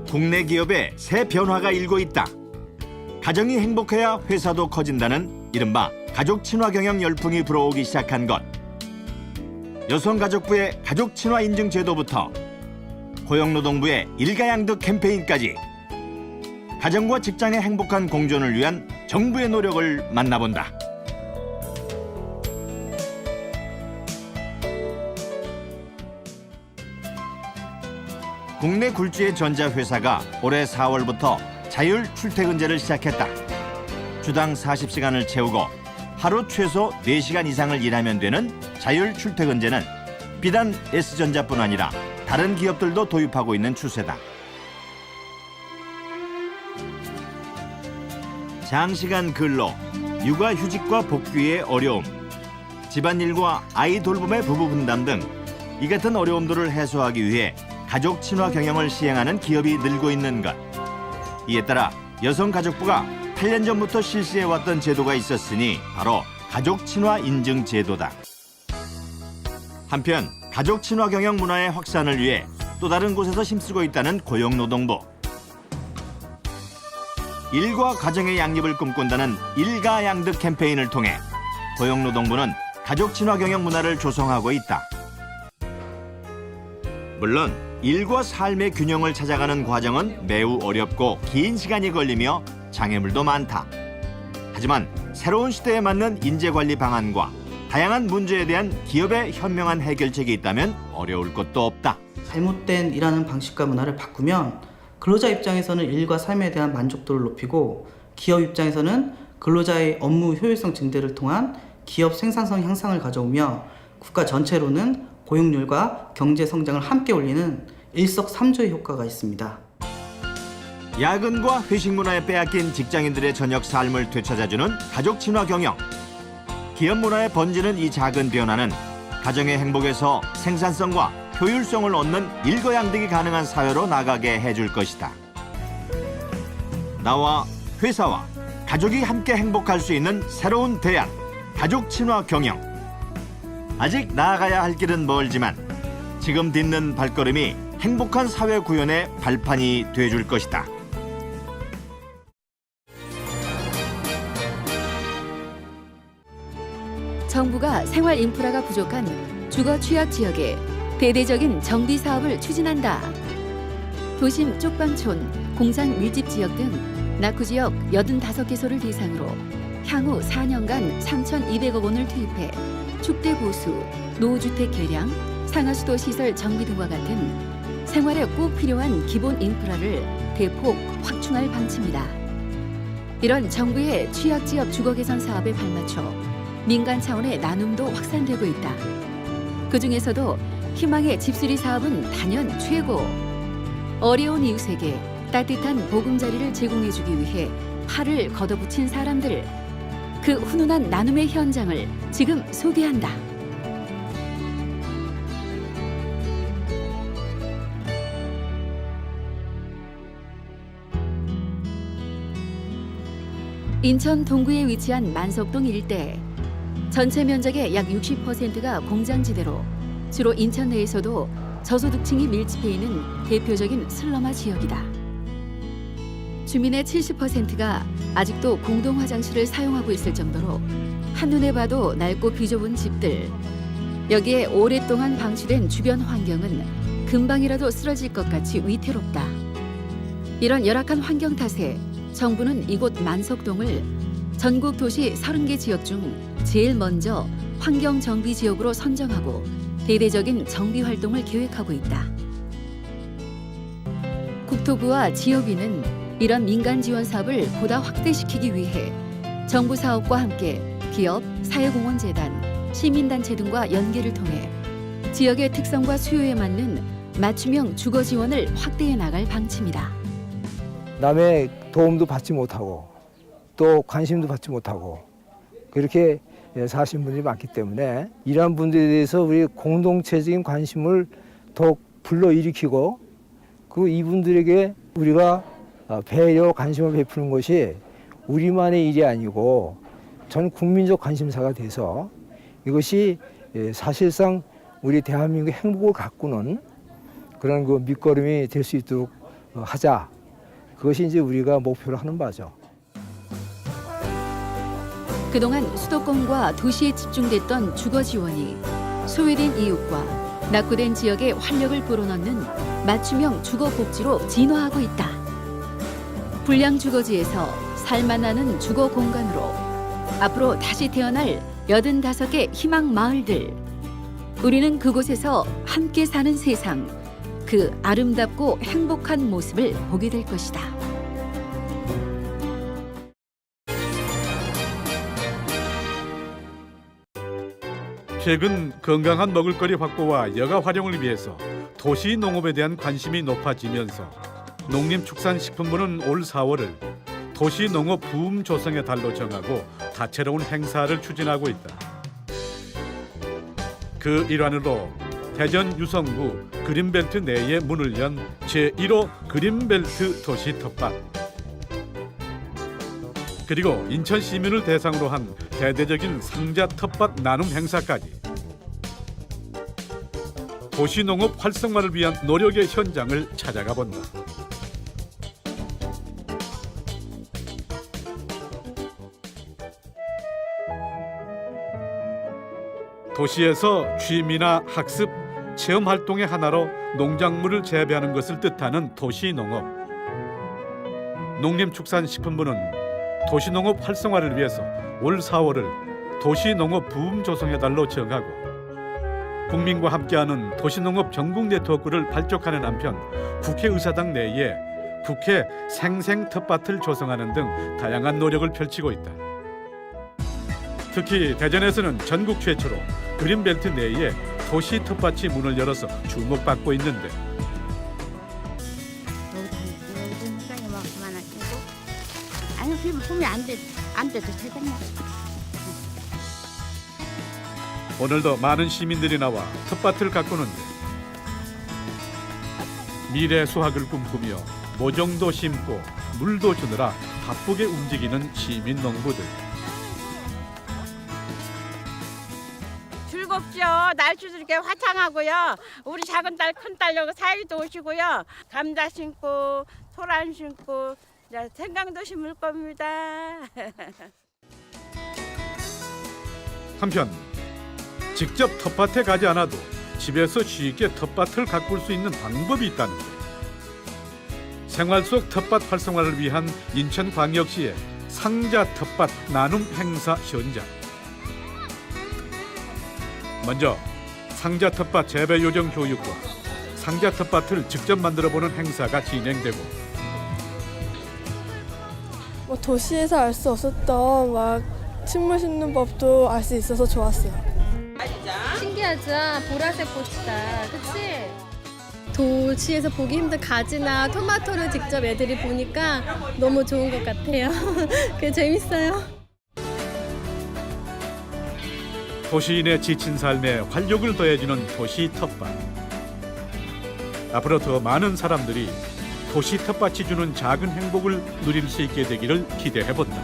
국내 기업에 새 변화가 일고 있다. 가정이 행복해야 회사도 커진다는 이른바 가족 친화 경영 열풍이 불어오기 시작한 것. 여성가족부의 가족 친화 인증 제도부터 고용노동부의 일가양득 캠페인까지 가정과 직장의 행복한 공존을 위한 정부의 노력을 만나본다. 국내 굴지의 전자회사가 올해 4월부터 자율 출퇴근제를 시작했다. 주당 40시간을 채우고 하루 최소 4시간 이상을 일하면 되는 자율 출퇴근제는 비단 S전자뿐 아니라 다른 기업들도 도입하고 있는 추세다. 장시간 근로, 육아휴직과 복귀의 어려움, 집안일과 아이 돌봄의 부부 분담 등 이 같은 어려움들을 해소하기 위해 가족 친화 경영을 시행하는 기업이 늘고 있는 것. 이에 따라 여성가족부가 8년 전부터 실시해왔던 제도가 있었으니 바로 가족 친화 인증 제도다. 한편 가족 친화 경영 문화의 확산을 위해 또 다른 곳에서 힘쓰고 있다는 고용노동부. 일과 가정의 양립을 꿈꾼다는 일가양득 캠페인을 통해 고용노동부는 가족 친화 경영 문화를 조성하고 있다. 물론 일과 삶의 균형을 찾아가는 과정은 매우 어렵고 긴 시간이 걸리며 장애물도 많다. 하지만 새로운 시대에 맞는 인재관리 방안과 다양한 문제에 대한 기업의 현명한 해결책이 있다면 어려울 것도 없다. 잘못된 일하는 방식과 문화를 바꾸면 근로자 입장에서는 일과 삶에 대한 만족도를 높이고 기업 입장에서는 근로자의 업무 효율성 증대를 통한 기업 생산성 향상을 가져오며 국가 전체로는 고용률과 경제 성장을 함께 올리는 일석삼조의 효과가 있습니다. 야근과 회식 문화에 빼앗긴 직장인들의 저녁 삶을 되찾아주는 가족 친화 경영. 기업 문화에 번지는 이 작은 변화는 가정의 행복에서 생산성과 효율성을 얻는 일거양득이 가능한 사회로 나가게 해줄 것이다. 나와 회사와 가족이 함께 행복할 수 있는 새로운 대안, 가족 친화 경영. 아직 나아가야 할 길은 멀지만 지금 딛는 발걸음이 행복한 사회 구현의 발판이 돼줄 것이다. 정부가 생활 인프라가 부족한 주거 취약 지역에 대대적인 정비 사업을 추진한다. 도심 쪽방촌, 공장 밀집 지역 등 낙후 지역 85개소를 대상으로 향후 4년간 3,200억 원을 투입해 축대 보수, 노후주택 개량, 상하수도 시설 정비 등과 같은 생활에 꼭 필요한 기본 인프라를 대폭 확충할 방침이다. 이런 정부의 취약지역 주거 개선 사업에 발맞춰 민간 차원의 나눔도 확산되고 있다. 그중에서도 희망의 집수리 사업은 단연 최고. 어려운 이웃에게 따뜻한 보금자리를 제공해주기 위해 팔을 걷어붙인 사람들. 그 훈훈한 나눔의 현장을 지금 소개한다. 인천 동구에 위치한 만석동 일대. 전체 면적의 약 60%가 공장지대로 주로 인천 내에서도 저소득층이 밀집해 있는 대표적인 슬럼화 지역이다. 주민의 70%가 아직도 공동 화장실을 사용하고 있을 정도로 한눈에 봐도 낡고 비좁은 집들. 여기에 오랫동안 방치된 주변 환경은 금방이라도 쓰러질 것 같이 위태롭다. 이런 열악한 환경 탓에 정부는 이곳 만석동을 전국 도시 30개 지역 중 제일 먼저 환경 정비 지역으로 선정하고 대대적인 정비 활동을 계획하고 있다. 국토부와 지역위는 이런 민간 지원 사업을 보다 확대시키기 위해 정부 사업과 함께 기업, 사회공헌재단, 시민단체 등과 연계를 통해 지역의 특성과 수요에 맞는 맞춤형 주거 지원을 확대해 나갈 방침이다. 남의 도움도 받지 못하고 또 관심도 받지 못하고 그렇게 사시는 분들이 많기 때문에 이러한 분들에 대해서 우리 공동체적인 관심을 더욱 불러일으키고 그 이분들에게 우리가 배려, 관심을 베푸는 것이 우리만의 일이 아니고 전 국민적 관심사가 돼서 이것이 사실상 우리 대한민국의 행복을 가꾸는 그런 그 밑거름이 될 수 있도록 하자. 그것이 이제 우리가 목표로 하는 바죠. 그동안 수도권과 도시에 집중됐던 주거 지원이 소외된 이웃과 낙후된 지역에 활력을 불어넣는 맞춤형 주거 복지로 진화하고 있다. 불량 주거지에서 살만나는 주거 공간으로 앞으로 다시 태어날 85개 희망 마을들. 우리는 그곳에서 함께 사는 세상, 그 아름답고 행복한 모습을 보게 될 것이다. 최근 건강한 먹을거리 확보와 여가 활용을 위해서 도시 농업에 대한 관심이 높아지면서 농림축산식품부는 올 4월을 도시 농업 부음 조성의 달로 정하고 다채로운 행사를 추진하고 있다. 그 일환으로 대전 유성구 그린벨트 내에 문을 연 제1호 그린벨트 도시 텃밭, 그리고 인천 시민을 대상으로 한 대대적인 상자 텃밭 나눔 행사까지 도시농업 활성화를 위한 노력의 현장을 찾아가 본다. 도시에서 취미나 학습, 체험 활동의 하나로 농작물을 재배하는 것을 뜻하는 도시농업. 농림축산식품부는 도시농업 활성화를 위해서 올 4월을 도시농업 부음 조성의 달로 정하고 국민과 함께하는 도시농업 전국 네트워크를 발족하는 한편 국회의사당 내에 국회 생생 텃밭을 조성하는 등 다양한 노력을 펼치고 있다. 특히 대전에서는 전국 최초로 그린벨트 내에 도시 텃밭이 문을 열어서 주목받고 있는데 아니 그러면 보면 안 돼도 되겠네. 오늘도 많은 시민들이 나와 텃밭을 가꾸는데 미래 수확을 꿈꾸며 모종도 심고 물도 주느라 바쁘게 움직이는 시민 농부들. 즐겁죠. 날씨도 이렇게 화창하고요. 우리 작은 딸, 큰 딸 여기 사이도 오시고요. 감자 심고 소란 심고 이제 생강도 심을 겁니다. 한편 직접 텃밭에 가지 않아도 집에서 쉽게 텃밭을 가꿀 수 있는 방법이 있다는데 생활 속 텃밭 활성화를 위한 인천광역시의 상자 텃밭 나눔 행사 현장. 먼저 상자 텃밭 재배 요령 교육과 상자 텃밭을 직접 만들어보는 행사가 진행되고 뭐 도시에서 알 수 없었던 막 식물 심는 법도 알 수 있어서 좋았어요. 신기하죠? 보라색 꽃이다. 그치? 도시에서 보기 힘든 가지나 토마토를 직접 애들이 보니까 너무 좋은 것 같아요. 그게 재밌어요. 도시인의 지친 삶에 활력을 더해주는 도시 텃밭. 앞으로 더 많은 사람들이 도시 텃밭이 주는 작은 행복을 누릴 수 있게 되기를 기대해 본다.